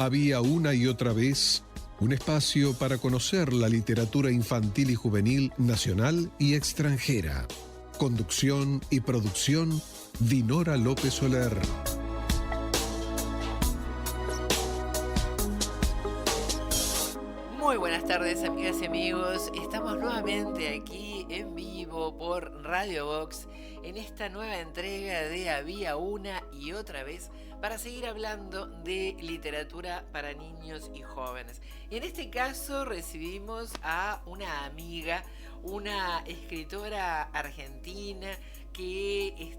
Había una y otra vez un espacio para conocer la literatura infantil y juvenil nacional y extranjera. Conducción y producción, Dinora López Soler. Muy buenas tardes, amigas y amigos. Estamos nuevamente aquí en vivo por Radio Vox en esta nueva entrega de Había una y otra vez para seguir hablando de literatura para niños y jóvenes. Y en este caso recibimos a una amiga, una escritora argentina que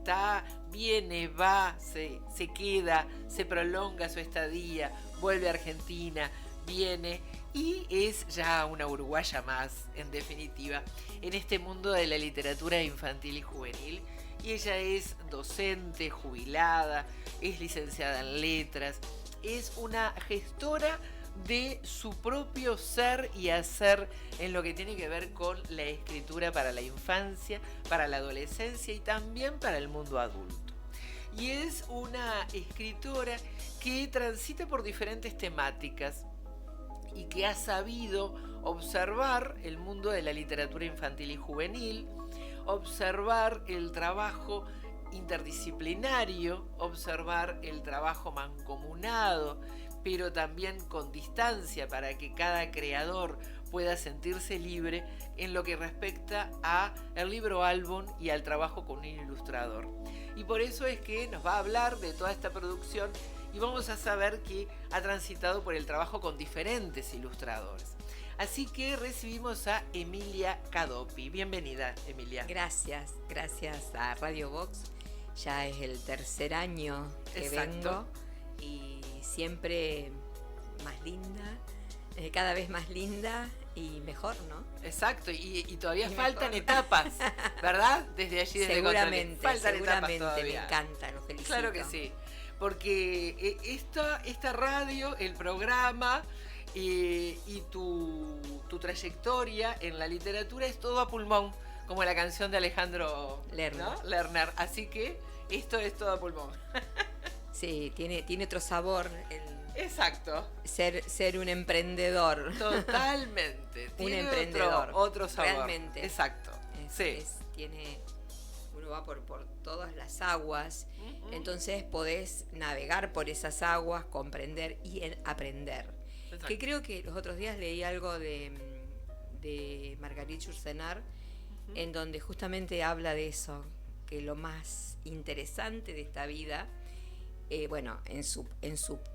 viene, va, se queda, se prolonga su estadía, vuelve a Argentina, viene y es ya una uruguaya más, en definitiva, en este mundo de la literatura infantil y juvenil. Y ella es docente, jubilada, es licenciada en letras, es una gestora de su propio ser y hacer en lo que tiene que ver con la escritura para la infancia, para la adolescencia y también para el mundo adulto. Y es una escritora que transita por diferentes temáticas y que ha sabido observar el mundo de la literatura infantil y juvenil, observar el trabajo interdisciplinario, observar el trabajo mancomunado, pero también con distancia para que cada creador pueda sentirse libre en lo que respecta a el libro álbum y al trabajo con un ilustrador. Y por eso es que nos va a hablar de toda esta producción y vamos a saber que ha transitado por el trabajo con diferentes ilustradores. Así que recibimos a Emilia Cadopi. Bienvenida, Emilia. Gracias a Radio Vox. Ya es el tercer año que vengo y siempre más linda, cada vez más linda y mejor, ¿no? Exacto, y todavía faltan etapas, ¿verdad? Desde allí, desde seguramente, faltan etapas todavía. Me encanta, lo felicito. Claro que sí, porque esta radio, el programa y tu trayectoria en la literatura es todo a pulmón, como la canción de Alejandro Lerner, ¿no? Lerner. Así que esto es todo a pulmón. Sí, tiene otro sabor exacto. Ser un emprendedor. Totalmente. Un emprendedor. Otro sabor. Realmente. Exacto. Uno va por todas las aguas, entonces podés navegar por esas aguas, comprender y aprender. Exacto. Que creo que los otros días leí algo de Marguerite Yourcenar, en donde justamente habla de eso, que lo más interesante de esta vida, en su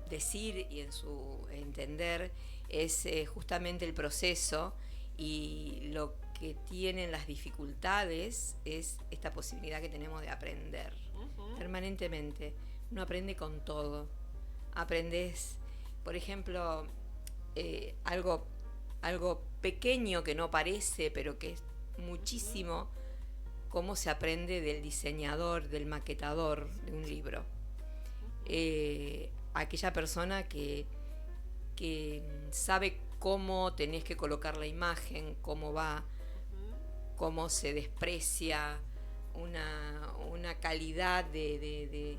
decir y en su entender, es justamente el proceso, y lo que tienen las dificultades es esta posibilidad que tenemos de aprender permanentemente. Uno aprende con todo. Aprendes, por ejemplo, algo pequeño que no parece, pero que es muchísimo, cómo se aprende del diseñador, del maquetador de un libro. Aquella persona que sabe cómo tenés que colocar la imagen, cómo va, cómo se desprecia una calidad de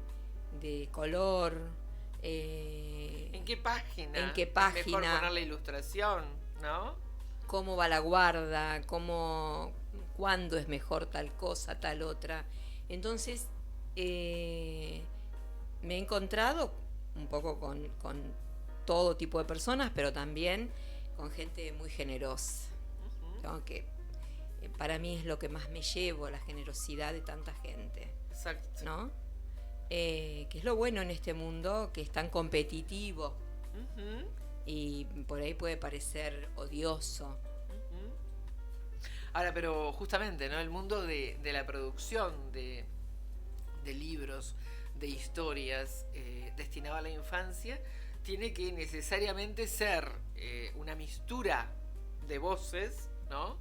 color. ¿En qué página? Es mejor poner la ilustración, ¿no? Cómo va la guarda, cuándo es mejor tal cosa, tal otra. Entonces, me he encontrado un poco con todo tipo de personas, pero también con gente muy generosa. Que para mí es lo que más me llevo, la generosidad de tanta gente. Exacto. ¿No? Que es lo bueno en este mundo, que es tan competitivo. Y por ahí puede parecer odioso. Ahora, pero justamente, ¿no? El mundo de la producción de libros, de historias destinado a la infancia, tiene que necesariamente ser una mistura de voces, ¿no?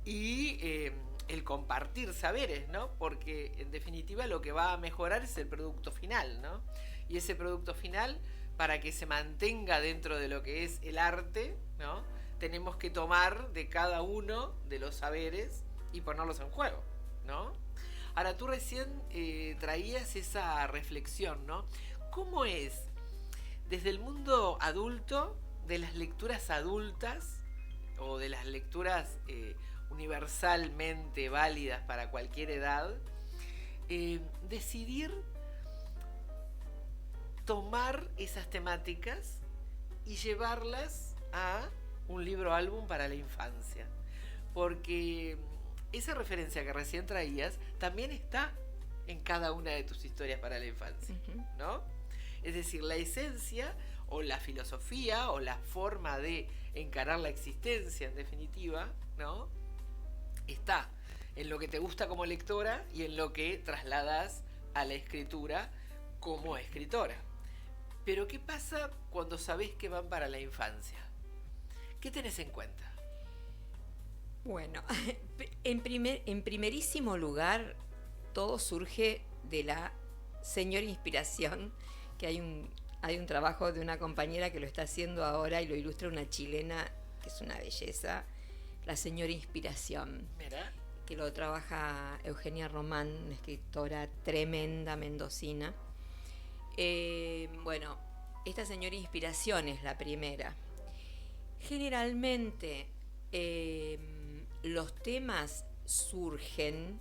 Y el compartir saberes, ¿no? Porque en definitiva lo que va a mejorar es el producto final, ¿no? Y ese producto final, para que se mantenga dentro de lo que es el arte, ¿no? Tenemos que tomar de cada uno de los saberes y ponerlos en juego, ¿no? Ahora, tú recién traías esa reflexión, ¿no? ¿Cómo es desde el mundo adulto, de las lecturas adultas o de las lecturas universalmente válidas para cualquier edad, decidir tomar esas temáticas y llevarlas a un libro álbum para la infancia. Porque esa referencia que recién traías también está en cada una de tus historias para la infancia, ¿no? Es decir, la esencia o la filosofía o la forma de encarar la existencia, en definitiva, ¿no? Está en lo que te gusta como lectora y en lo que trasladas a la escritura como escritora. Pero ¿qué pasa cuando sabés que van para la infancia? ¿Qué tenés en cuenta? Bueno, en primerísimo lugar, todo surge de la señora inspiración, que hay un trabajo de una compañera que lo está haciendo ahora y lo ilustra una chilena que es una belleza, la señora inspiración. Mira. Que lo trabaja Eugenia Román, una escritora tremenda mendocina. Bueno, esta señora inspiración es la primera. Generalmente los temas surgen,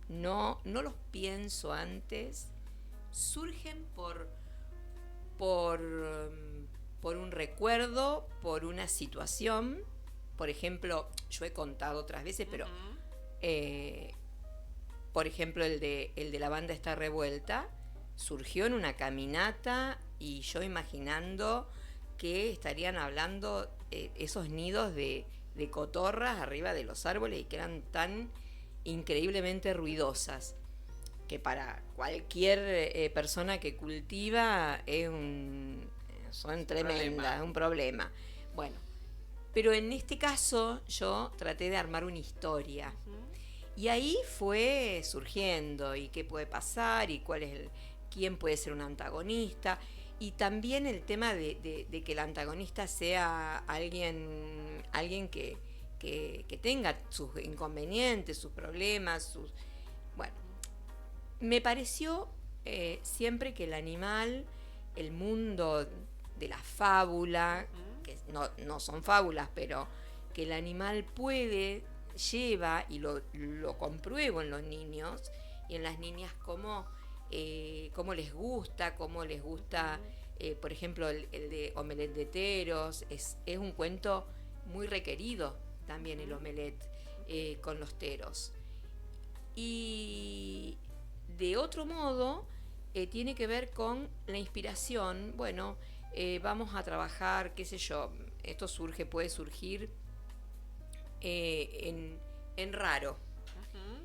no los pienso antes, surgen por un recuerdo, por una situación. Por ejemplo, yo he contado otras veces, pero por ejemplo el de la banda Está Revuelta surgió en una caminata y yo imaginando que estarían hablando esos nidos de cotorras arriba de los árboles y que eran tan increíblemente ruidosas que para cualquier persona que cultiva son tremendas, es un problema. Bueno, pero en este caso yo traté de armar una historia. Y ahí fue surgiendo y qué puede pasar y quién puede ser un antagonista. Y también el tema de que el antagonista sea alguien que tenga sus inconvenientes, sus problemas, Bueno, me pareció siempre que el animal, el mundo de la fábula, que no son fábulas, pero que el animal lleva, y lo compruebo en los niños y en las niñas, cómo les gusta, por ejemplo, el de Omelette de Teros, es un cuento muy requerido también, el Omelette con los teros. Y de otro modo, tiene que ver con la inspiración. Bueno, vamos a trabajar, qué sé yo, esto puede surgir en raro.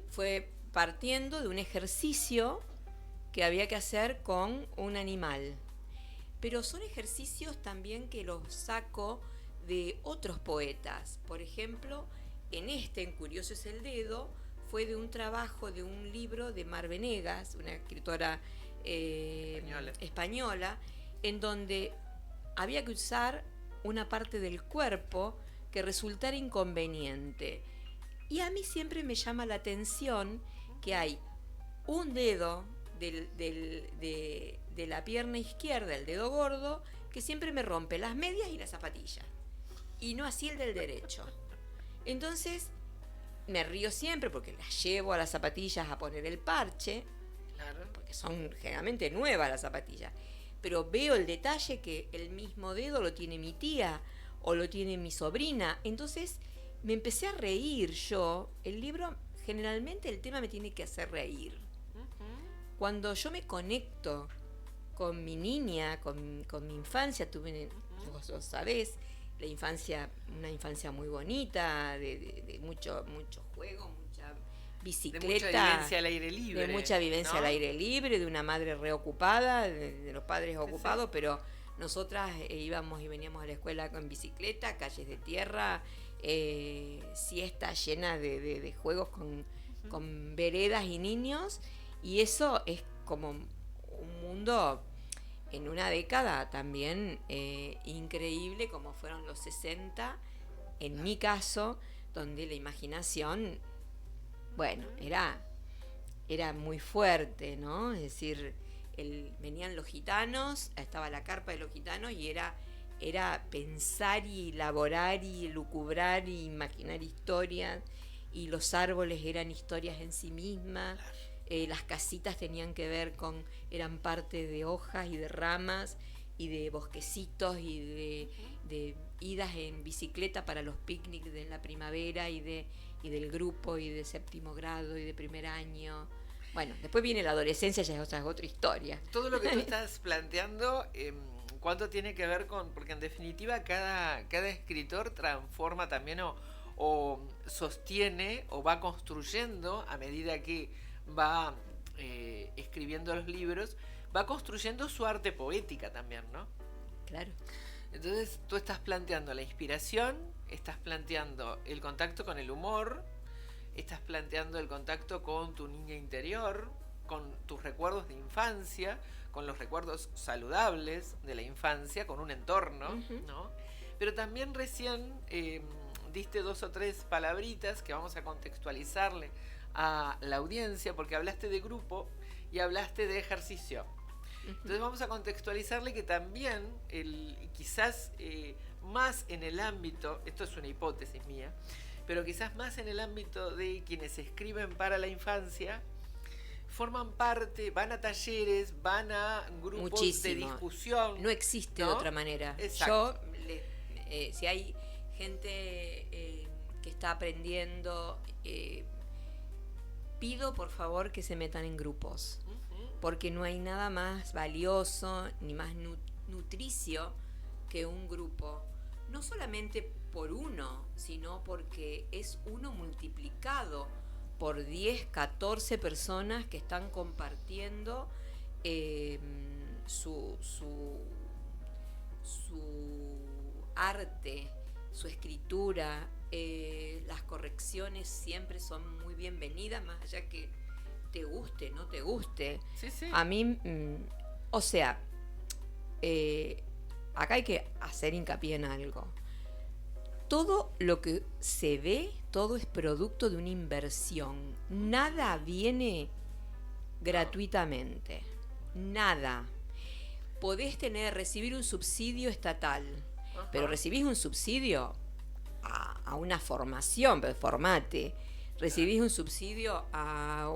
Fue partiendo de un ejercicio que había que hacer con un animal. Pero son ejercicios también que los saco de otros poetas. Por ejemplo, en Curioso es el Dedo, fue de un trabajo, de un libro de Mar Venegas, una escritora española, en donde había que usar una parte del cuerpo que resultara inconveniente. Y a mí siempre me llama la atención que hay un dedo de la pierna izquierda, el dedo gordo, que siempre me rompe las medias y las zapatillas, y no así el del derecho. Entonces me río siempre porque las llevo a las zapatillas a poner el parche, claro, porque son generalmente nuevas las zapatillas, pero veo el detalle que el mismo dedo lo tiene mi tía o lo tiene mi sobrina. Entonces me empecé a reír yo. El libro, generalmente el tema me tiene que hacer reír. Cuando yo me conecto con mi niña, con mi infancia, vos lo sabés, una infancia muy bonita, de mucho juego, mucha bicicleta. De mucha vivencia al aire libre. De mucha vivencia, ¿no?, al aire libre, de una madre reocupada, de los padres ocupados, sí. Pero nosotras íbamos y veníamos a la escuela con bicicleta, calles de tierra, siesta llena de juegos con veredas y niños, y eso es como un mundo en una década también increíble, como fueron los 60, en mi caso, donde la imaginación, bueno, era muy fuerte, ¿no? Es decir, venían los gitanos, estaba la carpa de los gitanos y era pensar y elaborar y lucubrar y imaginar historias, y los árboles eran historias en sí mismas, las casitas tenían que ver eran parte de hojas y de ramas y de bosquecitos y de idas en bicicleta para los picnics de la primavera y del grupo y de séptimo grado y de primer año. Bueno, después viene la adolescencia, ya es otra historia. Todo lo que tú estás planteando, ¿cuánto tiene que ver con...? Porque en definitiva cada escritor transforma también o sostiene o va construyendo a medida que va escribiendo los libros, va construyendo su arte poética también, ¿no? Claro. Entonces tú estás planteando la inspiración, estás planteando el contacto con el humor, estás planteando el contacto con tu niña interior, con tus recuerdos de infancia, con los recuerdos saludables de la infancia, con un entorno, ¿no? Pero también recién diste 2 o 3 palabritas que vamos a contextualizarle a la audiencia, porque hablaste de grupo y hablaste de ejercicio. Entonces vamos a contextualizarle que también, quizás más en el ámbito, esto es una hipótesis mía, pero quizás más en el ámbito de quienes escriben para la infancia, forman parte, van a talleres, van a grupos de discusión. No existe, ¿no?, de otra manera. Exacto. Si hay gente que está aprendiendo, pido por favor que se metan en grupos, porque no hay nada más valioso ni más nutricio que un grupo, no solamente por uno, sino porque es uno multiplicado por 10, 14 personas que están compartiendo su arte, su escritura. Las correcciones siempre son muy bienvenidas, más allá que te guste, no te guste. Sí, sí. A mí, acá hay que hacer hincapié en algo. Todo lo que se ve, todo es producto de una inversión. Nada viene gratuitamente. Nada. Podés recibir un subsidio estatal, pero recibís un subsidio a una formación, pero formate. Recibís un subsidio a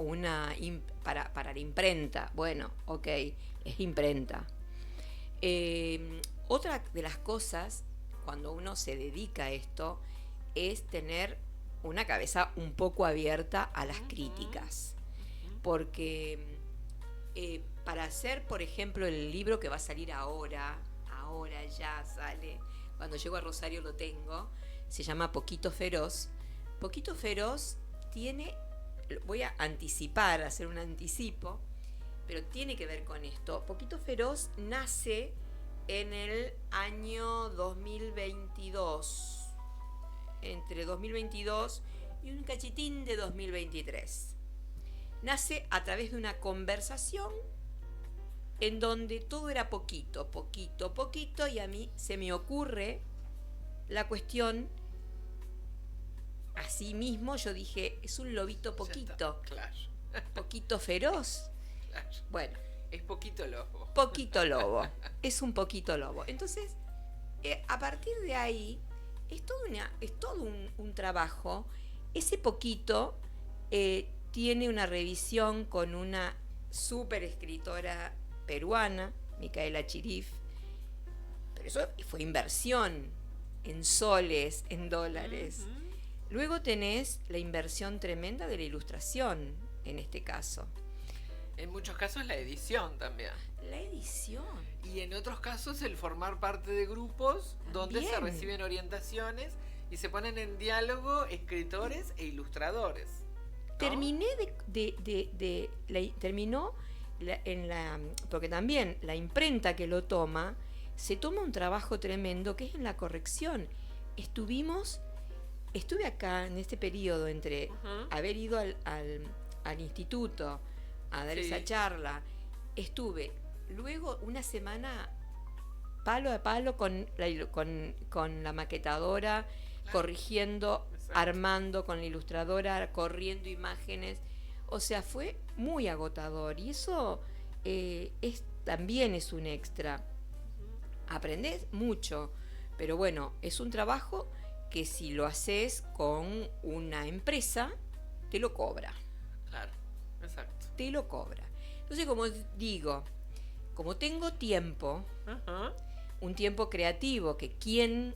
para la imprenta. Bueno, ok, es imprenta. Otra de las cosas, cuando uno se dedica a esto, es tener una cabeza un poco abierta a las críticas. Porque para hacer, por ejemplo, el libro que va a salir ahora ya sale, cuando llego a Rosario lo tengo, se llama Poquito Feroz. Poquito Feroz voy a hacer un anticipo, pero tiene que ver con esto. Poquito Feroz nace en el año 2022, entre 2022 y un cachitín de 2023. Nace a través de una conversación en donde todo era poquito, y a mí se me ocurre la cuestión. Así mismo yo dije, es un lobito poquito, claro. Poquito feroz. Claro. Bueno, es poquito lobo. Poquito lobo, es un poquito lobo. Entonces, a partir de ahí, es todo un trabajo. Ese poquito tiene una revisión con una súper escritora peruana, Micaela Chirif, pero eso fue inversión en soles, en dólares. Luego tenés la inversión tremenda de la ilustración, en este caso. En muchos casos la edición también. La edición. Y en otros casos el formar parte de grupos donde se reciben orientaciones y se ponen en diálogo escritores e ilustradores, ¿no? Terminó porque también la imprenta que lo toma, se toma un trabajo tremendo que es en la corrección. Estuve acá en este periodo entre haber ido al instituto a dar esa charla, estuve luego una semana palo a palo con la maquetadora, corrigiendo, armando con la ilustradora, corriendo imágenes. O sea, fue muy agotador y eso también es un extra. Aprendés mucho, pero bueno, es un trabajo que si lo haces con una empresa, te lo cobra. Claro, exacto. Te lo cobra. Entonces, como digo, como tengo tiempo, un tiempo creativo que quién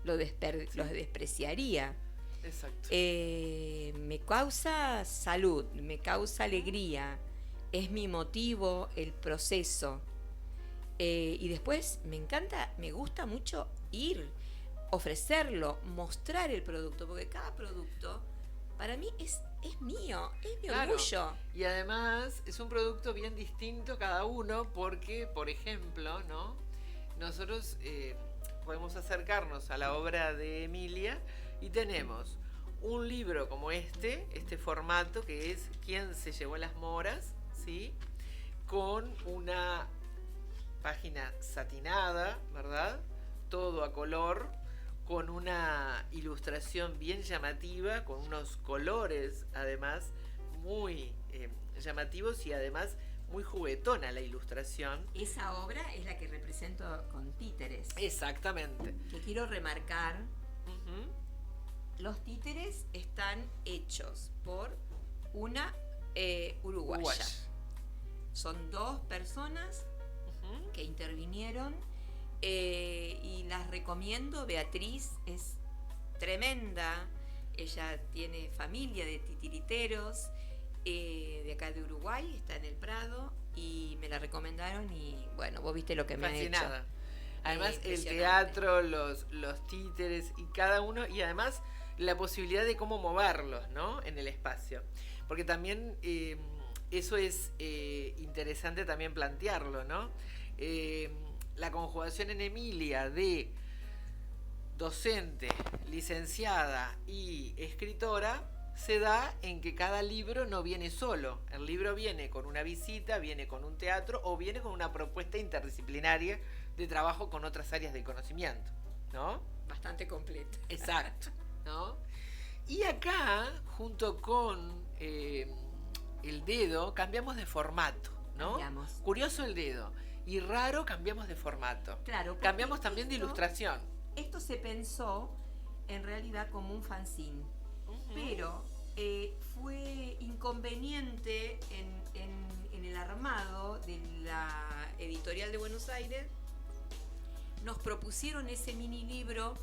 lo despreciaría. Exacto. Me causa salud, me causa alegría, es mi motivo el proceso. Y después me encanta, me gusta mucho ir, ofrecerlo, mostrar el producto, porque cada producto para mí es mío, es mi orgullo. Y además es un producto bien distinto cada uno porque, por ejemplo, ¿no? Nosotros podemos acercarnos a la obra de Emilia y tenemos un libro como este formato que es ¿Quién se llevó las moras? ¿Sí? Con una página satinada, ¿verdad? Todo a color, con una ilustración bien llamativa, con unos colores además muy llamativos y además muy juguetona la ilustración. Esa obra es la que represento con títeres. Exactamente. Que quiero remarcar. Los títeres están hechos por una uruguaya. Son 2 personas que intervinieron y las recomiendo. Beatriz es tremenda, ella tiene familia de titiriteros de acá de Uruguay, está en el Prado y me la recomendaron y bueno, vos viste lo que me ha hecho. Además el teatro, los títeres y cada uno, y además la posibilidad de cómo moverlos, ¿no? En el espacio, porque también eso es interesante también plantearlo, ¿no? La conjugación en Emilia de docente, licenciada y escritora se da en que cada libro no viene solo. El libro viene con una visita, viene con un teatro o viene con una propuesta interdisciplinaria de trabajo con otras áreas del conocimiento, ¿no? Bastante completa. Exacto, ¿no? Y acá, junto con el dedo, cambiamos de formato, ¿no? Cambiamos. Curioso el dedo. Y raro, cambiamos de formato. Claro. Cambiamos también de ilustración. Esto se pensó en realidad como un fanzine, pero fue inconveniente en el armado de la editorial de Buenos Aires. Nos propusieron ese mini libro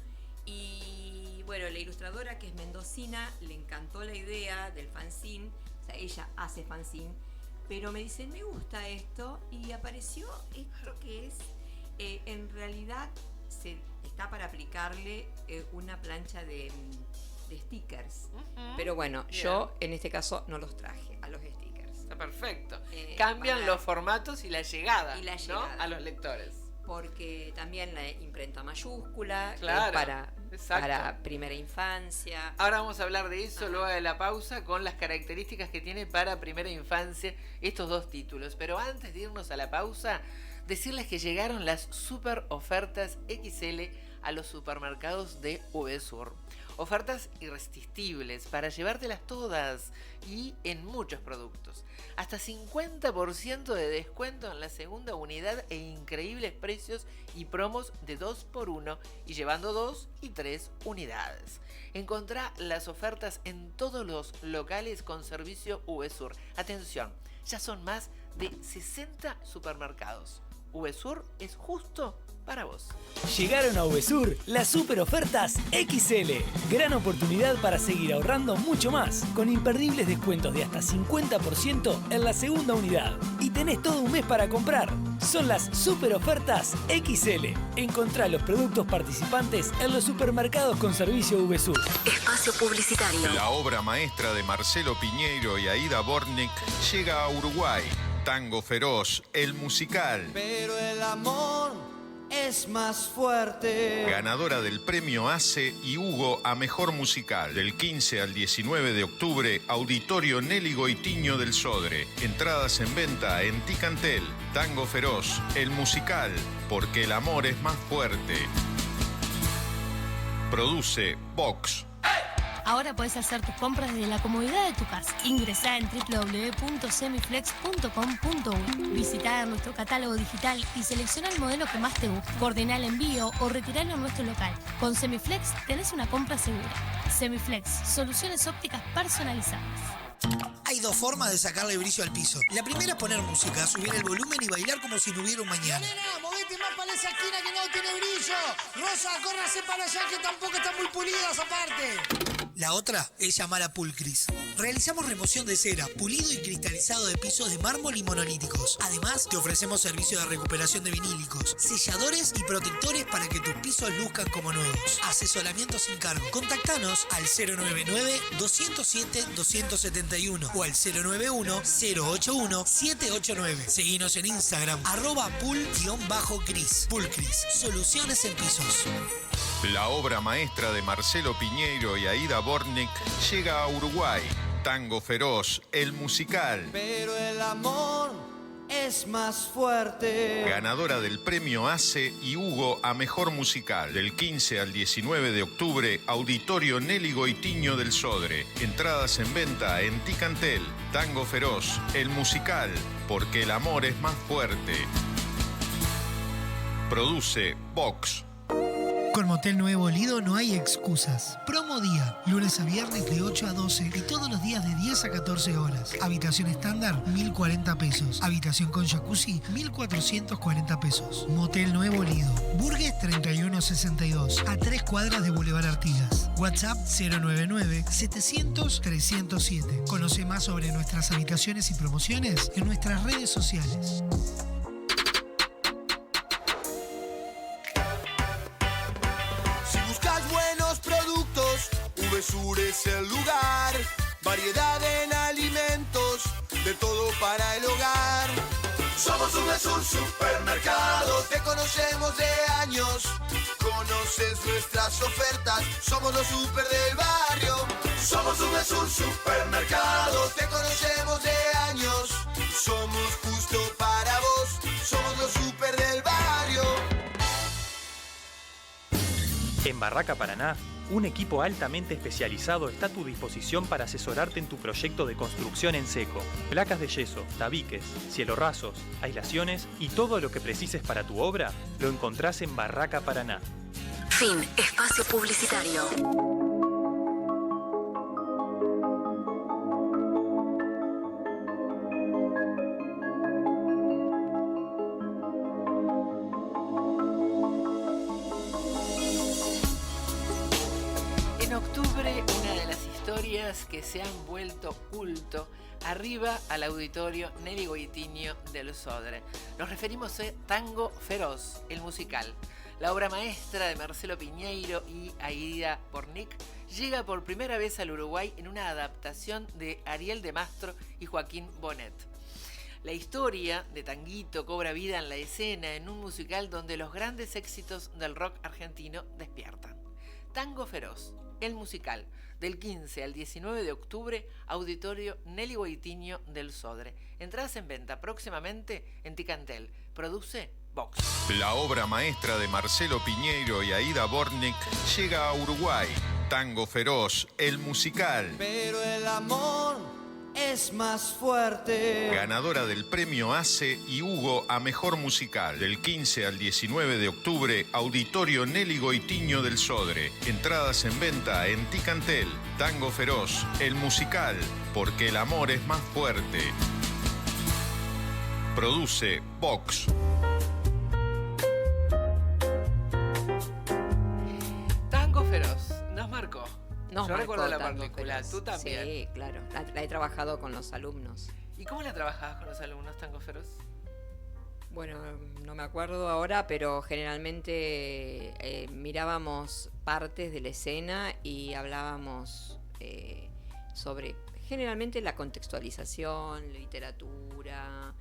y bueno, la ilustradora, que es mendocina, le encantó la idea del fanzine. O sea, ella hace fanzine, pero me dicen, me gusta esto, y apareció esto que es, en realidad está para aplicarle una plancha de stickers. Pero bueno, bien. Yo en este caso no los traje a los stickers. Está perfecto. Cambian los formatos y la llegada, ¿no? A los lectores. Porque también la imprenta mayúscula, claro, para primera infancia. Ahora vamos a hablar de eso luego de la pausa, con las características que tiene para primera infancia estos 2 títulos. Pero antes de irnos a la pausa, decirles que llegaron las super ofertas XL a los supermercados de VSUR. Ofertas irresistibles para llevártelas todas y en muchos productos. Hasta 50% de descuento en la segunda unidad e increíbles precios y promos de 2x1 y llevando 2 y 3 unidades. Encontrá las ofertas en todos los locales con servicio VSUR. Atención, ya son más de 60 supermercados. VSUR es justo para vos. Llegaron a VSUR las super ofertas XL. Gran oportunidad para seguir ahorrando mucho más, con imperdibles descuentos de hasta 50% en la segunda unidad. Y tenés todo un mes para comprar. Son las super ofertas XL. Encontrá los productos participantes en los supermercados con servicio VSUR. Espacio publicitario. La obra maestra de Marcelo Piñeiro y Aida Bornik llega a Uruguay. Tango Feroz, el musical. Pero el amor es más fuerte. Ganadora del premio ACE y Hugo a Mejor Musical. Del 15 al 19 de octubre, Auditorio Nelly Goitiño del Sodre. Entradas en venta en Ticantel. Tango Feroz, el musical, porque el amor es más fuerte. Produce Vox. Ahora puedes hacer tus compras desde la comodidad de tu casa. Ingresá en www.semiflex.com.uy. Visitá nuestro catálogo digital y selecciona el modelo que más te guste. Coordiná el envío o retiralo en nuestro local. Con Semiflex tenés una compra segura. Semiflex, soluciones ópticas personalizadas. Hay dos formas de sacarle brillo al piso. La primera es poner música, subir el volumen y bailar como si no hubiera un mañana. Nena, movete más para esa esquina que no tiene brillo. Rosa, córrase para allá que tampoco están muy pulidas aparte. La otra es llamar a Pulcris. Realizamos remoción de cera, pulido y cristalizado de pisos de mármol y monolíticos. Además, te ofrecemos servicio de recuperación de vinílicos, selladores y protectores para que tus pisos luzcan como nuevos. Asesoramiento sin cargo. Contactanos al 099-207-271 o al 091-081-789. Seguinos en Instagram, @pul_cris. Pulcris, soluciones en pisos. La obra maestra de Marcelo Piñeiro y Aida Bornik llega a Uruguay. Tango Feroz, el musical. Pero el amor es más fuerte. Ganadora del premio ACE y Hugo a Mejor Musical. Del 15 al 19 de octubre, Auditorio Nelly Goitiño del Sodre. Entradas en venta en Ticantel. Tango Feroz, el musical, porque el amor es más fuerte. Produce Vox. Con Motel Nuevo Lido no hay excusas. Promo día, lunes a viernes de 8 a 12 y todos los días de 10 a 14 horas. Habitación estándar, 1.040 pesos. Habitación con jacuzzi, 1.440 pesos. Motel Nuevo Lido. Burgues 3162, a 3 cuadras de Boulevard Artigas. WhatsApp 099-700-307. Conoce más sobre nuestras habitaciones y promociones en nuestras redes sociales. VSUR es el lugar, variedad en alimentos, de todo para el hogar. Somos un VSUR supermercado, te conocemos de años, conoces nuestras ofertas, somos los super del barrio. Somos un VSUR supermercado, te conocemos de años, somos justo para vos, somos los super del barrio. En Barraca Paraná, un equipo altamente especializado está a tu disposición para asesorarte en tu proyecto de construcción en seco. Placas de yeso, tabiques, cielorrazos, aislaciones y todo lo que precises para tu obra lo encontrás en Barraca Paraná. Fin. Espacio publicitario. En octubre, una de las historias que se han vuelto culto arriba al auditorio Nelly Goitiño del Sodre. Nos referimos a Tango Feroz, el musical. La obra maestra de Marcelo Piñeiro y Aida Bornik llega por primera vez al Uruguay en una adaptación de Ariel de Mastro y Joaquín Bonet. La historia de Tanguito cobra vida en la escena en un musical donde los grandes éxitos del rock argentino despiertan. Tango Feroz, el musical, del 15 al 19 de octubre, Auditorio Nelly Goitiño del Sodre. Entradas en venta próximamente en Ticantel. Produce Vox. La obra maestra de Marcelo Piñeiro y Aida Bornik llega a Uruguay. Tango Feroz, el musical. Pero el amor es más fuerte. Ganadora del premio ACE y Hugo a Mejor Musical. Del 15 al 19 de octubre, Auditorio Nelly Goitiño del Sodre. Entradas en venta en Ticantel. Tango Feroz, el musical, porque el amor es más fuerte. Produce Vox. Tango Feroz, nos marcó. Yo recuerdo la Tango película, Feroz. tú también. Sí, claro. La he trabajado con los alumnos. ¿Y cómo la trabajabas con los alumnos, Tango Feroz? Bueno, no me acuerdo ahora, pero generalmente mirábamos partes de la escena y hablábamos sobre generalmente la contextualización, literatura.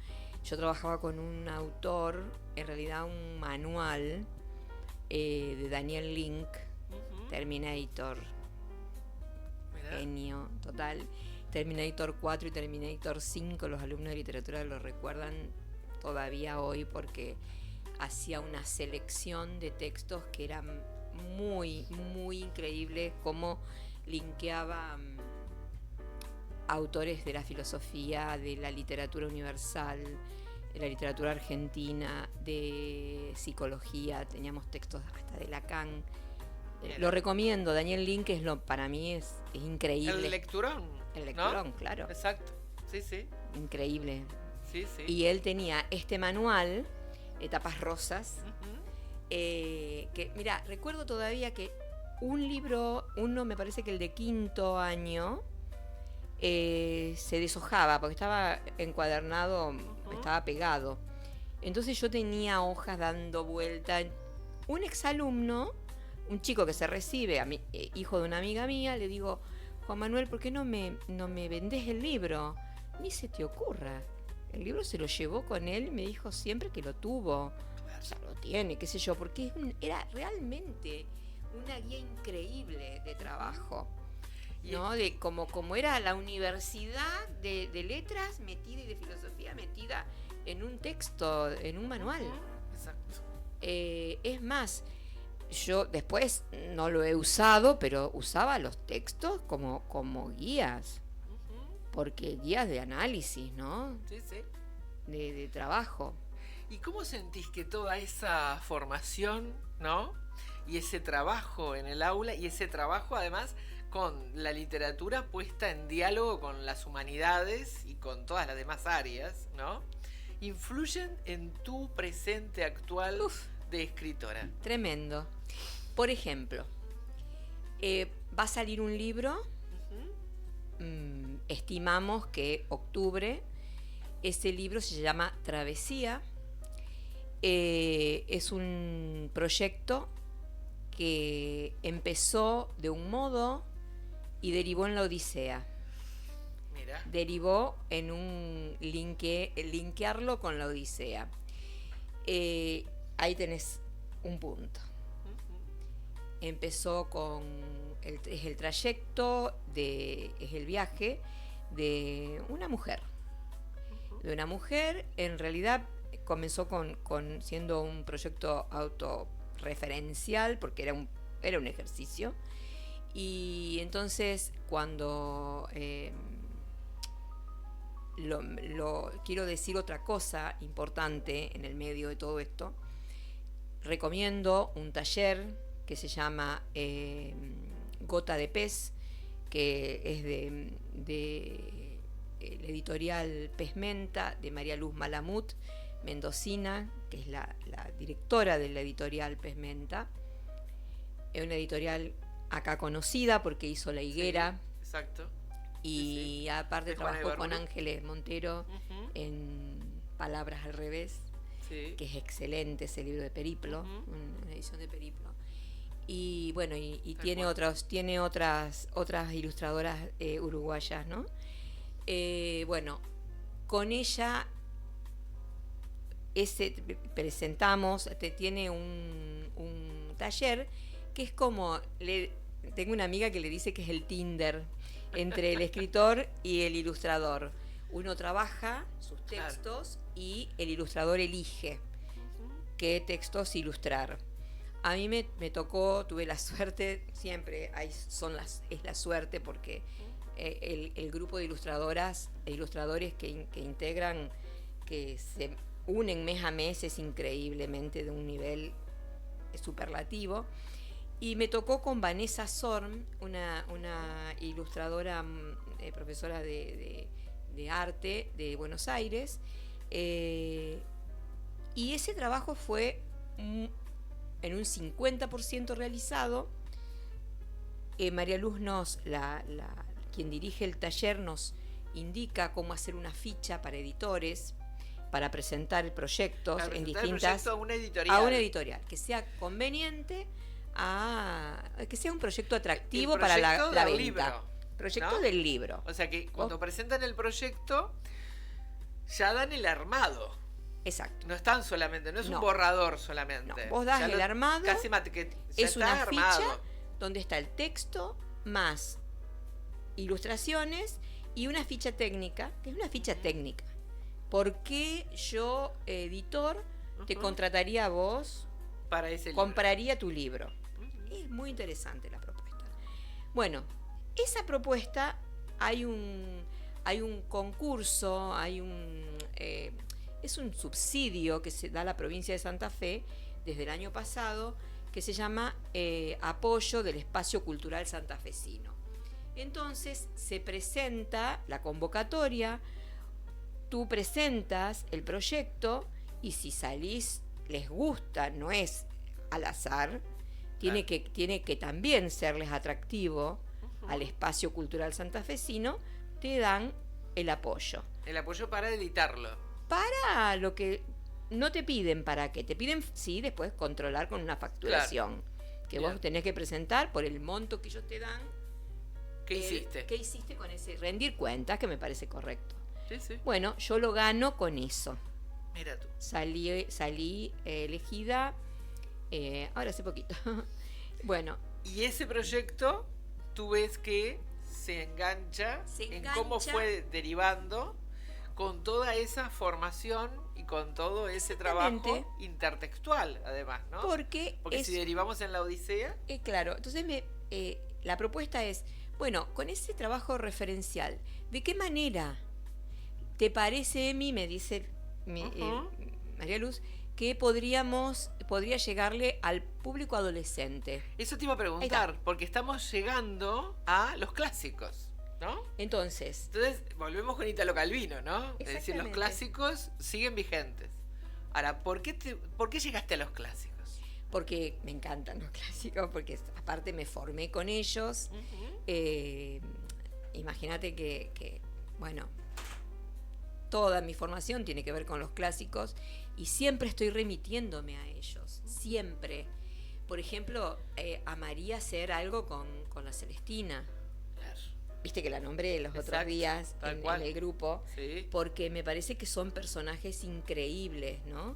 Yo trabajaba con un autor, en realidad un manual de Daniel Link, Terminator. Genio, total. Terminator 4 y Terminator 5, los alumnos de literatura lo recuerdan todavía hoy porque hacía una selección de textos que eran muy, muy increíbles, cómo linkeaba autores de la filosofía, de la literatura universal, de la literatura argentina, de psicología, teníamos textos hasta de Lacan. Lo recomiendo, Daniel Link para mí es increíble. El lecturón. El lecturón, ¿no? claro. Exacto, sí, sí. Increíble. Sí, sí. Y él tenía este manual, Tapas Rosas, que, mira, recuerdo todavía que un libro, uno me parece que el de quinto año, se deshojaba porque estaba encuadernado, estaba pegado. Entonces yo tenía hojas dando vuelta. Un exalumno, un chico que se recibe, hijo de una amiga mía, le digo: Juan Manuel, ¿por qué no me vendés el libro? Ni se te ocurra. El libro se lo llevó con él y me dijo siempre que lo tuvo. O sea, lo tiene, qué sé yo, porque era realmente una guía increíble de trabajo, ¿no? De como era la universidad de letras metida y de filosofía metida en un texto, en un manual. Exacto. Es más, yo después no lo he usado, pero usaba los textos como guías, porque guías de análisis, ¿no? Sí, sí. De trabajo. ¿Y cómo sentís que toda esa formación, ¿no? Y ese trabajo en el aula, y ese trabajo además con la literatura puesta en diálogo con las humanidades y con todas las demás áreas, ¿no? Influyen en tu presente actual de escritora? Tremendo. Por ejemplo, va a salir un libro, estimamos que octubre. Ese libro se llama Travesía. Es un proyecto que empezó de un modo y derivó en la Odisea. Mira. Derivó en un linkearlo con la Odisea. Ahí tenés un punto. Empezó con es el trayecto, es el viaje de una mujer. De una mujer, en realidad comenzó siendo un proyecto autorreferencial, porque era un ejercicio. Y entonces cuando quiero decir otra cosa importante en el medio de todo esto, recomiendo un taller que se llama Gota de Pez, que es de el editorial Pezmenta, de María Luz Malamud, mendocina, que es la directora de la editorial Pezmenta. Es una editorial acá conocida porque hizo La Higuera. Sí, exacto. Y sí. aparte De trabajó con Ángeles Montero en Palabras al Revés, que es excelente ese libro de Periplo, una edición de Periplo. Y bueno, y tiene otras ilustradoras uruguayas, ¿no? Bueno, con ella presentamos, tiene un taller que es como, tengo una amiga que le dice que es el Tinder entre el escritor y el ilustrador. Uno trabaja sus textos y el ilustrador elige qué textos ilustrar. A mí me tocó, tuve la suerte, siempre es la suerte, porque el grupo de ilustradoras e ilustradores que integran, que se unen mes a mes, es increíblemente de un nivel superlativo. Y me tocó con Vanessa Sorm, una ilustradora, profesora de arte de Buenos Aires, y ese trabajo fue en un 50% realizado. María Luz quien dirige el taller, nos indica cómo hacer una ficha para editores, para presentar proyectos en distintas... a una editorial. Que sea conveniente, que sea un proyecto atractivo para la venta. Libro, proyecto, ¿no? Del libro. O sea que cuando presentan el proyecto, ya dan el armado. Exacto. No están solamente, no es un borrador solamente. No, vos das el armado, casi que es una armado. ficha donde está el texto más ilustraciones y una ficha técnica, que es una ficha técnica. ¿Por qué yo, editor, te contrataría a vos? Para ese libro. Compraría tu libro. Es muy interesante la propuesta. Bueno, esa propuesta hay un concurso, es un subsidio que se da a la provincia de Santa Fe desde el año pasado, que se llama Apoyo del Espacio Cultural Santafesino. Entonces se presenta la convocatoria, tú presentas el proyecto y si salís, les gusta, no es al azar, tiene que también serles atractivo al espacio cultural santafesino, te dan el apoyo. El apoyo para editarlo. Para lo que no te piden, ¿para qué? Te piden, sí, después controlar con una facturación. Claro. Que vos tenés que presentar por el monto que ellos te dan. ¿Qué hiciste? ¿Qué hiciste con ese? Rendir cuentas, que me parece correcto. Sí. Bueno, yo lo gano con eso. Mira tú. Salí elegida ahora hace poquito. Bueno. Y ese proyecto, tú ves que se engancha en cómo fue derivando con toda esa formación y con todo ese trabajo intertextual, además, ¿no? Porque si derivamos en la Odisea... claro, entonces la propuesta es, bueno, con ese trabajo referencial, ¿de qué manera te parece, Emi, me dice María Luz, que podría llegarle al público adolescente? Eso te iba a preguntar, porque estamos llegando a los clásicos, ¿no? Entonces volvemos con Italo Calvino, ¿no? Es decir, los clásicos siguen vigentes. Ahora, ¿por qué llegaste a los clásicos? Porque me encantan los clásicos, porque aparte me formé con ellos. Imagínate que, bueno, toda mi formación tiene que ver con los clásicos y siempre estoy remitiéndome a ellos, siempre. Por ejemplo, amaría hacer algo con la Celestina. Claro. Viste que la nombré los otros días en el grupo, porque me parece que son personajes increíbles, ¿no?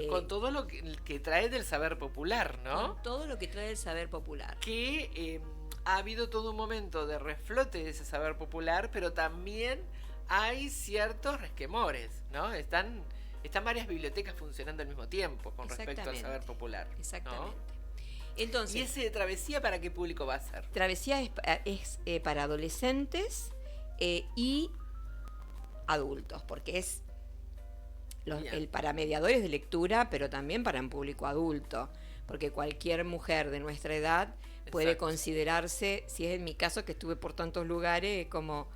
Con todo lo que trae del saber popular, ¿no? Con todo lo que trae del saber popular. Que ha habido todo un momento de reflote de ese saber popular, pero también hay ciertos resquemores, ¿no? Están varias bibliotecas funcionando al mismo tiempo con respecto al saber popular, ¿no? Exactamente. Entonces, ¿y ese de Travesía para qué público va a ser? Travesía es para adolescentes y adultos, porque es para mediadores de lectura, pero también para un público adulto, porque cualquier mujer de nuestra edad puede considerarse, si es en mi caso que estuve por tantos lugares, como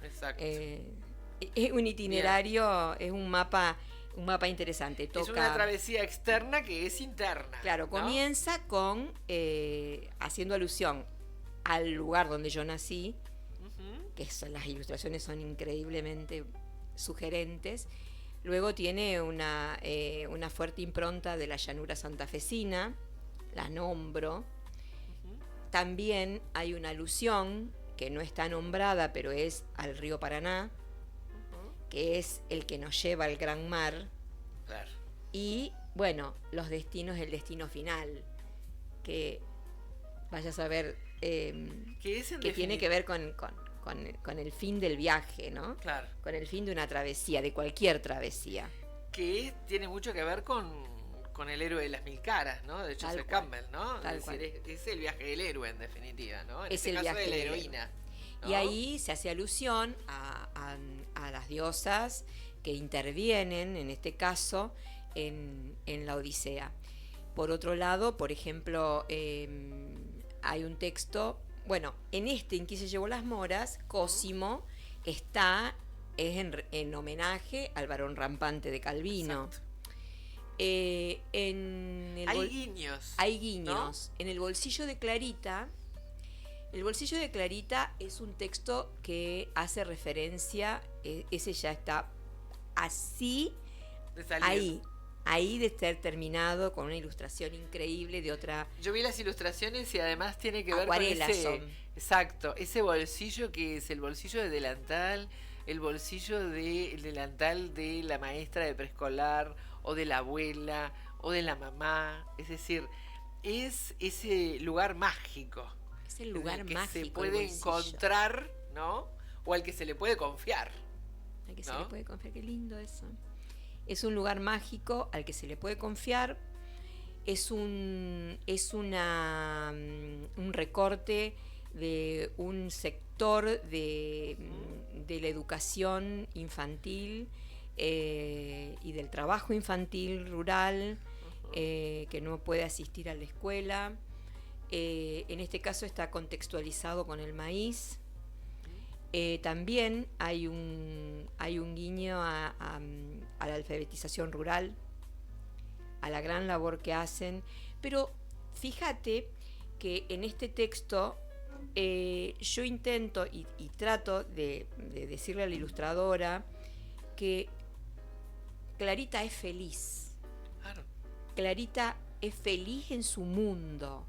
es un itinerario, es un mapa interesante. Es una travesía externa que es interna. Claro, ¿no? Comienza con haciendo alusión al lugar donde yo nací, que las ilustraciones son increíblemente sugerentes. Luego tiene una fuerte impronta de la llanura santafesina, la nombro. También hay una alusión que no está nombrada, pero es al río Paraná, que es el que nos lleva al gran mar. Claro. Y, bueno, los destinos, el destino final, que vaya a saber que tiene que ver con el fin del viaje, ¿no? Claro. Con el fin de una travesía, de cualquier travesía. Que tiene mucho que ver con el héroe de las mil caras, ¿no? De Joseph Campbell, ¿no? Es el viaje del héroe, en definitiva, ¿no? En este caso de la heroína, ¿no? Y ahí se hace alusión a las diosas que intervienen, en este caso, en la Odisea. Por otro lado, por ejemplo, hay un texto, bueno, en quien se llevó las moras, Cosimo es en homenaje al varón rampante de Calvino. Hay guiños. Hay guiños. ¿No? En el bolsillo de Clarita. El bolsillo de Clarita es un texto que hace referencia, ese ya está así, ahí de estar terminado, con una ilustración increíble de otra... Yo vi las ilustraciones y además tiene que ver acuarelas con ese... Exacto, ese bolsillo que es el bolsillo de delantal, el bolsillo del delantal de la maestra de preescolar, o de la abuela, o de la mamá. Es decir, es ese lugar mágico. Es el lugar mágico. Que se puede encontrar, ¿no? O al que se le puede confiar. Al que se le puede confiar, qué lindo eso. Es un lugar mágico al que se le puede confiar. Es un recorte de un sector de la educación infantil y del trabajo infantil rural que no puede asistir a la escuela. En este caso está contextualizado con el maíz. También hay un guiño a la alfabetización rural, a la gran labor que hacen, pero fíjate que en este texto yo intento y trato de decirle a la ilustradora que Clarita es feliz. Claro. Clarita es feliz en su mundo,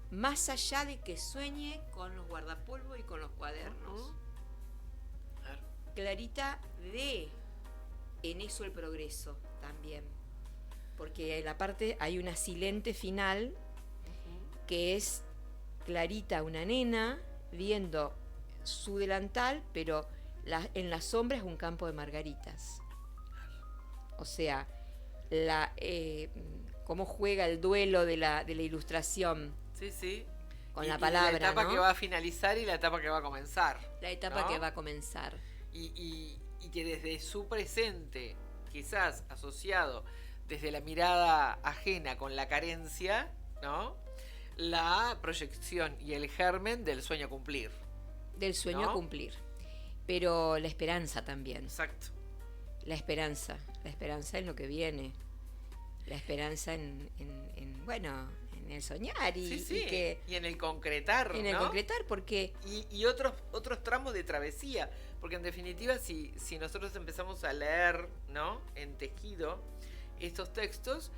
más allá de que sueñe con los guardapolvo y con los cuadernos. Claro. Clarita ve en eso el progreso también, porque en la parte hay una silente final que es Clarita, una nena, viendo su delantal, pero en la sombra es un campo de margaritas. O sea, cómo juega el duelo de la ilustración. Sí, sí. Con la palabra, la etapa ¿no? que va a finalizar y la etapa que va a comenzar. La etapa ¿no? que va a comenzar. Y que desde su presente, quizás asociado desde la mirada ajena con la carencia, ¿no? La proyección y el germen del sueño a cumplir. Del sueño ¿no? a cumplir. Pero la esperanza también. Exacto. La esperanza en lo que viene. La esperanza en el soñar y, Sí, sí. y en el concretar, en el ¿no? concretar, porque y otros tramos de travesía, porque en definitiva si nosotros empezamos a leer, ¿no? En tejido estos textos,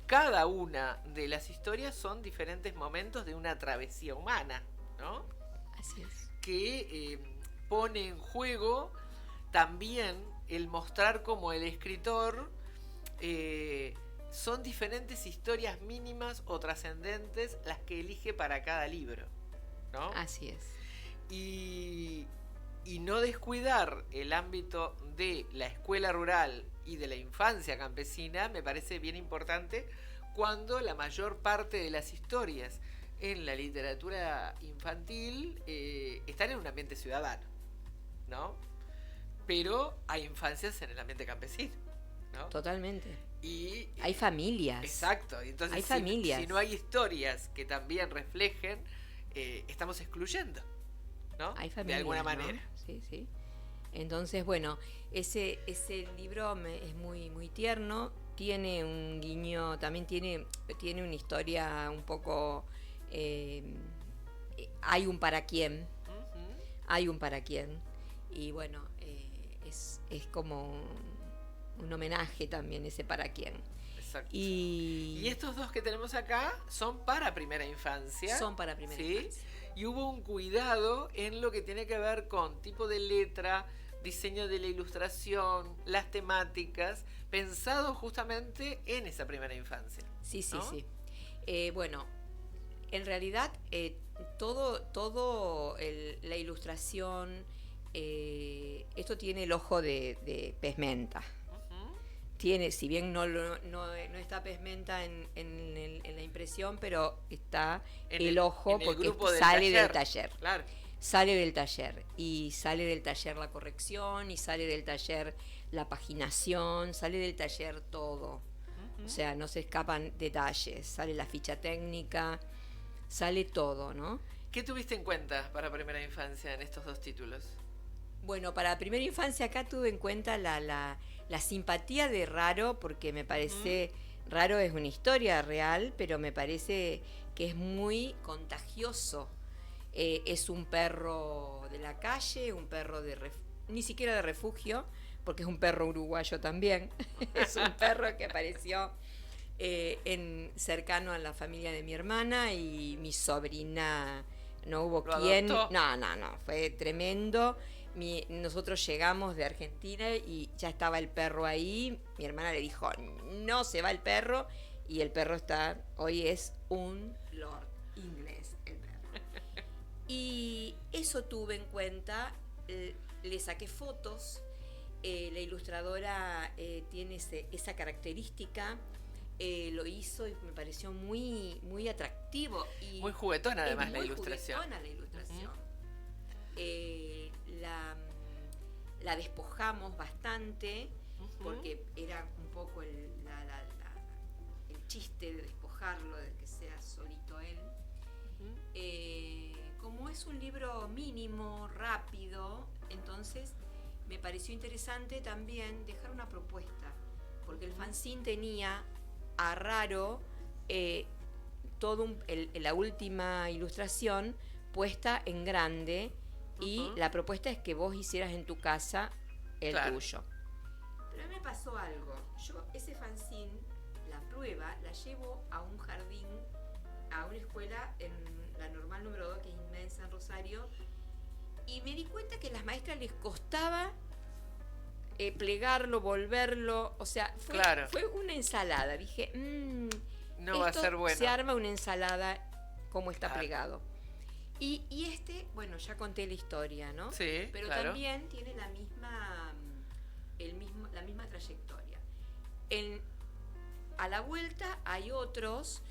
cada una de las historias son diferentes momentos de una travesía humana, ¿no? Así es. Que pone en juego también el mostrar cómo el escritor son diferentes historias mínimas o trascendentes las que elige para cada libro, ¿no? Así es. Y no descuidar el ámbito de la escuela rural y de la infancia campesina me parece bien importante cuando la mayor parte de las historias en la literatura infantil están en un ambiente ciudadano, ¿no? Pero hay infancias en el ambiente campesino, ¿no? Totalmente. Y hay familias. Exacto. Entonces, hay familias. Si no hay historias que también reflejen, estamos excluyendo, ¿no? Hay familias, de alguna ¿no? manera. Sí, sí. Entonces, bueno, ese libro es muy, muy tierno. Tiene un guiño, también tiene una historia un poco... hay un para quién. Uh-huh. Hay un para quién. Y bueno, es como un homenaje también ese para quién. Exacto. Y estos dos que tenemos acá son para primera infancia. Son para primera infancia. Y hubo un cuidado en lo que tiene que ver con tipo de letra, diseño de la ilustración, las temáticas, pensado justamente en esa primera infancia. Sí, sí, ¿no? sí. Bueno, en realidad todo la ilustración, esto tiene el ojo de Pezmenta. Tiene, si bien no está Pezmenta en la impresión, pero está el ojo porque sale del taller. Claro. Sale del taller. Y sale del taller la corrección, y sale del taller la paginación, sale del taller todo. O sea, no se escapan detalles. Sale la ficha técnica, sale todo, ¿no? ¿Qué tuviste en cuenta para primera infancia en estos dos títulos? Bueno, para primera infancia acá tuve en cuenta la simpatía de Raro, porque me parece, Raro es una historia real, pero me parece que es muy contagioso. Es un perro de la calle, un perro ni siquiera de refugio, porque es un perro uruguayo también. Es un perro que apareció cercano a la familia de mi hermana, y mi sobrina, no hubo quien... No, fue tremendo. Nosotros llegamos de Argentina y ya estaba el perro ahí. Mi hermana le dijo, no se va el perro, y el perro hoy es un lord inglés, el perro. Y eso tuve en cuenta, le saqué fotos. La ilustradora tiene esa característica lo hizo y me pareció muy, muy atractivo. Y muy juguetona además la ilustración. Muy juguetona la ilustración. La despojamos bastante porque era un poco el chiste de despojarlo, de que sea solito él. Como es un libro mínimo, rápido, entonces me pareció interesante también dejar una propuesta, porque el fanzine tenía a Raro la última ilustración puesta en grande, y la propuesta es que vos hicieras en tu casa el tuyo. Pero a mí me pasó algo. Yo ese fanzine, la prueba, la llevo a un jardín, a una escuela en la normal número 2, que es inmensa en Rosario, y me di cuenta que a las maestras les costaba plegarlo, volverlo, o sea, fue una ensalada. Dije, no va a ser bueno. Se arma una ensalada como está plegado. Y bueno, ya conté la historia, ¿no? Sí, pero también tiene la misma trayectoria. A la vuelta hay otros,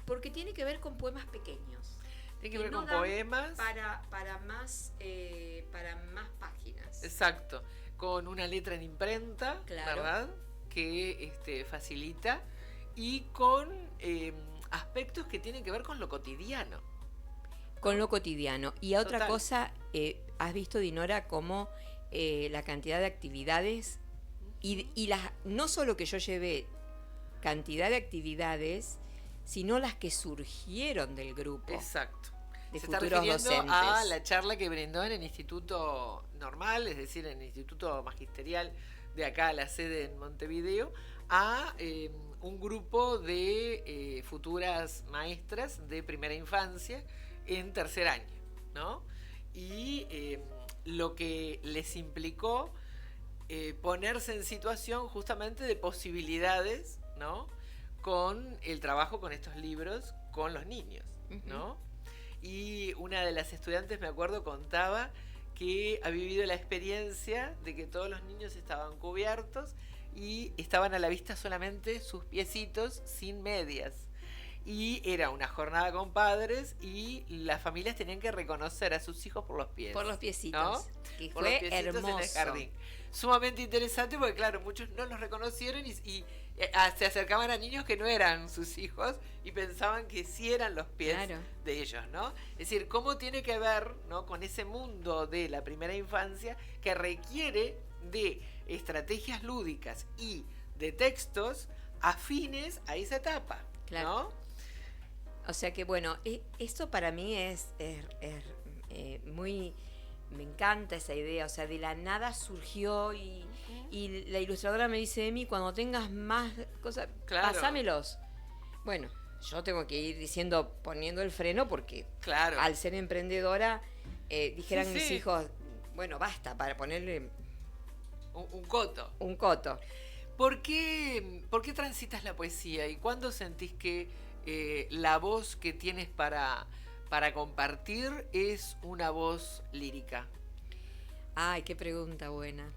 porque tiene que ver con poemas pequeños. Tiene que ver con poemas. Para más páginas. Exacto. Con una letra en imprenta, ¿verdad? Que facilita. Y con aspectos que tienen que ver con lo cotidiano. Con lo cotidiano. Y otra cosa, has visto, Dinora, como la cantidad de actividades y no solo que yo llevé cantidad de actividades, sino las que surgieron del grupo. Exacto. De Se futuros está refiriendo docentes. a la charla que brindó en el Instituto Normal, es decir, en el Instituto Magisterial de acá, la sede en Montevideo, a un grupo de futuras maestras de primera infancia en tercer año, ¿no? Y lo que les implicó ponerse en situación justamente de posibilidades, ¿no? Con el trabajo con estos libros con los niños, ¿no? Y una de las estudiantes, me acuerdo, contaba que ha vivido la experiencia de que todos los niños estaban cubiertos y estaban a la vista solamente sus piecitos sin medias. Y era una jornada con padres y las familias tenían que reconocer a sus hijos por los pies. Por los piecitos. ¿No? Que por fue los piecitos hermoso. en el jardín. Sumamente interesante porque, claro, muchos no los reconocieron y se acercaban a niños que no eran sus hijos y pensaban que sí eran los pies de ellos, ¿no? Es decir, cómo tiene que ver, ¿no?, con ese mundo de la primera infancia que requiere de estrategias lúdicas y de textos afines a esa etapa, ¿no? O sea que, bueno, esto para mí es muy... Me encanta esa idea, o sea, de la nada surgió y la ilustradora me dice, Emi, cuando tengas más cosas, pasámelos. Bueno, yo tengo que ir poniendo el freno porque al ser emprendedora, dijeran mis hijos, bueno, basta, para ponerle un coto. Un coto. ¿Por qué transitas la poesía y cuándo sentís que la voz que tienes para compartir es una voz lírica? Ay, qué pregunta buena.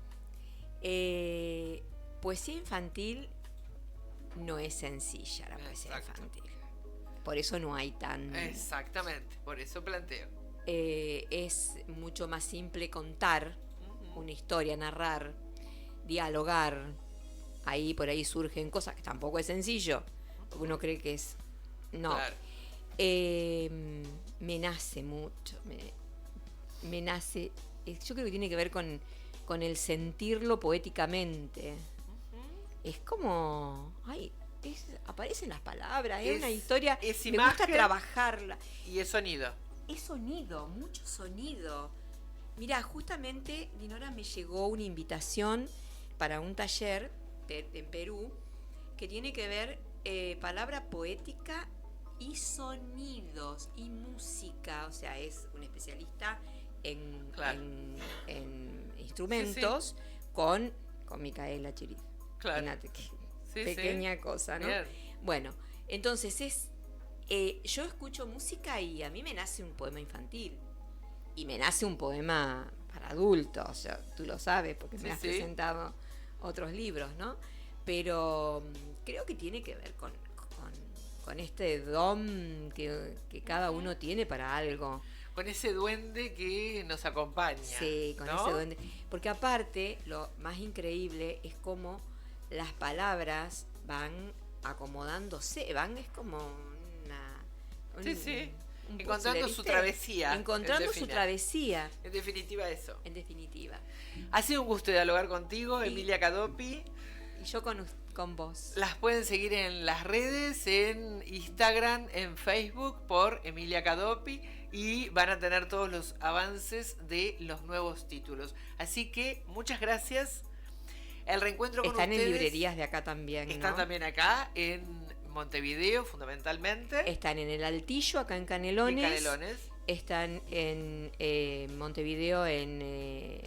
Poesía infantil no es sencilla, la poesía infantil. Por eso no hay tan... Exactamente, por eso planteo. Es mucho más simple contar una historia, narrar, dialogar. Ahí por ahí surgen cosas que tampoco es sencillo. Porque uno cree que es... No. Claro. Me nace mucho. Me nace... Yo creo que tiene que ver con el sentirlo poéticamente. Es como... Ay, aparecen las palabras, es una historia... Es me imagen, gusta trabajarla. Y es sonido. Es sonido, mucho sonido. Mira, justamente, Dinora, me llegó una invitación para un taller en Perú que tiene que ver palabra poética y sonidos y música. O sea, es un especialista en instrumentos con Micaela Chiriz. Imagínate qué pequeña cosa, ¿no? Bien. Bueno, entonces yo escucho música y a mí me nace un poema infantil y me nace un poema para adultos, o sea, tú lo sabes porque me has presentado otros libros, ¿no? pero creo que tiene que ver con este don que cada uno tiene para algo. Con ese duende que nos acompaña. Sí, con ese duende. Porque aparte, lo más increíble es cómo las palabras van acomodándose, es como encontrando su travesía. Encontrando su travesía. En definitiva eso. En definitiva. Ha sido un gusto dialogar contigo, Emilia Cadopi. Y yo con vos. Las pueden seguir en las redes, en Instagram, en Facebook por Emilia Cadopi, y van a tener todos los avances de los nuevos títulos. Así que muchas gracias. El reencuentro con ustedes. Están en librerías de acá también, Están también acá, en Montevideo fundamentalmente. Están en el Altillo, acá en Canelones. Están en Montevideo, en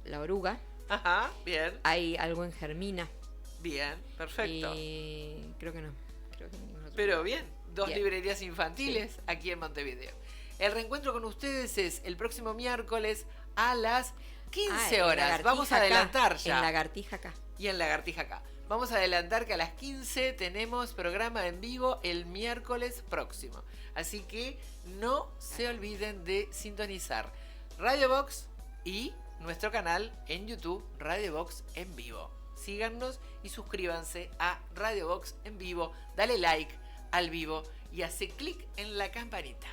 La Oruga. Ajá, bien. Hay algo en Germina. Bien, perfecto. Y creo que no. Pero bien, 2 librerías infantiles aquí en Montevideo. El reencuentro con ustedes es el próximo miércoles a las 15 horas. Vamos a adelantar ya. En Lagartija acá. Y en Lagartija acá. Vamos a adelantar que a las 15 tenemos programa en vivo el miércoles próximo. Así que no se olviden de sintonizar Radio Vox y nuestro canal en YouTube, Radio Vox en vivo. Síganos y suscríbanse a Radio Vox en vivo. Dale like al vivo y hace clic en la campanita.